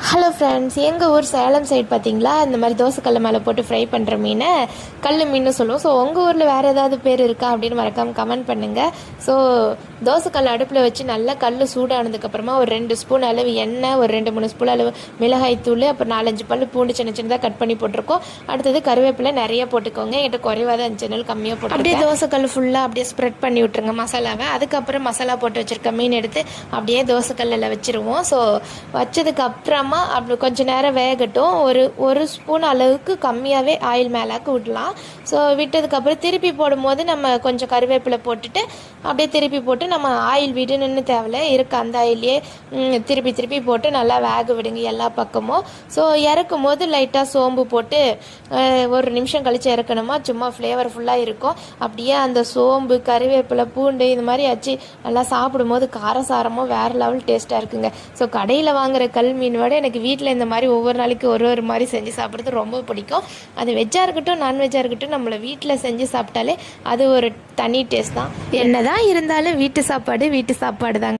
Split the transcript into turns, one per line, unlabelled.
Hello friends, எங்கள் ஊர் Salem side பார்த்தீங்களா இந்த மாதிரி தோசைக்கல் மேலே போட்டு ஃப்ரை பண்ணுற மீனை கல் மீன் சொல்லுவோம். ஸோ உங்கள் ஊரில் வேறு ஏதாவது பேர் இருக்கா அப்படின்னு மறக்காமல் கமெண்ட் பண்ணுங்கள். ஸோ தோசைக்கல் அடுப்பில் வச்சு நல்லா கல் சூடானதுக்கப்புறமா ஒரு 2 ஸ்பூன் அளவு எண்ணெய், ஒரு 2-3 ஸ்பூன் அளவு மிளகாய் தூள், அப்புறம் 4-5 பல் பூண்டு சின்ன சின்னதாக கட் பண்ணி போட்டிருக்கோம். அடுத்தது கருவேப்பிலை நிறைய போட்டுக்கோங்க. என்கிட்ட குறைவாக தான் 5 நாள் கம்மியாக போட்டு அப்படியே தோசைக்கல் ஃபுல்லாக அப்படியே ஸ்ப்ரெட் பண்ணி விட்ருங்க மசாலாவை. அதுக்கப்புறம் மசாலா போட்டு வச்சுருக்க மீன் எடுத்து அப்படியே தோசைக்கல்லில் வச்சுருவோம். ஸோ வச்சதுக்கப்புறமா அப்படி கொஞ்சம் நேரம் வேகட்டும். ஒரு ஸ்பூன் அளவுக்கு கம்மியாகவே ஆயில் மேலாக்கு விடலாம். ஸோ விட்டதுக்கப்புறம் திருப்பி போடும்போது நம்ம கொஞ்சம் கருவேப்பிலை போட்டுட்டு அப்படியே திருப்பி போட்டு நம்ம ஆயில் விடணுன்னு தேவையில்ல, இருக்க அந்த ஆயிலே திருப்பி போட்டு நல்லா வேக விடுங்க எல்லா பக்கமும். ஸோ இறக்கும் போது லைட்டாக சோம்பு போட்டு ஒரு நிமிஷம் கழித்து இறக்கணுமா, சும்மா ஃப்ளேவர்ஃபுல்லாக இருக்கும். அப்படியே அந்த சோம்பு, கருவேப்பிலை, பூண்டு இது மாதிரி ஆச்சு நல்லா சாப்பிடும்போது காரசாரமாக வேறு லெவல் டேஸ்ட்டாக இருக்குங்க. ஸோ கடையில் வாங்குகிற கல் மீன் விட எனக்கு வீட்டில் இந்த மாதிரி ஒவ்வொரு நாளைக்கு ஒரு மாதிரி செஞ்சு சாப்பிட்றது ரொம்ப பிடிக்கும். அது வெஜ்ஜாக இருக்கட்டும் நான்வெஜ்ஜாக இருக்கட்டும், நம்மளை வீட்டில் செஞ்சு சாப்பிட்டாலே அது ஒரு தனி டேஸ்ட் தான். என்னதான் இருந்தாலும் வீட்டு சாப்பாடு தாங்க.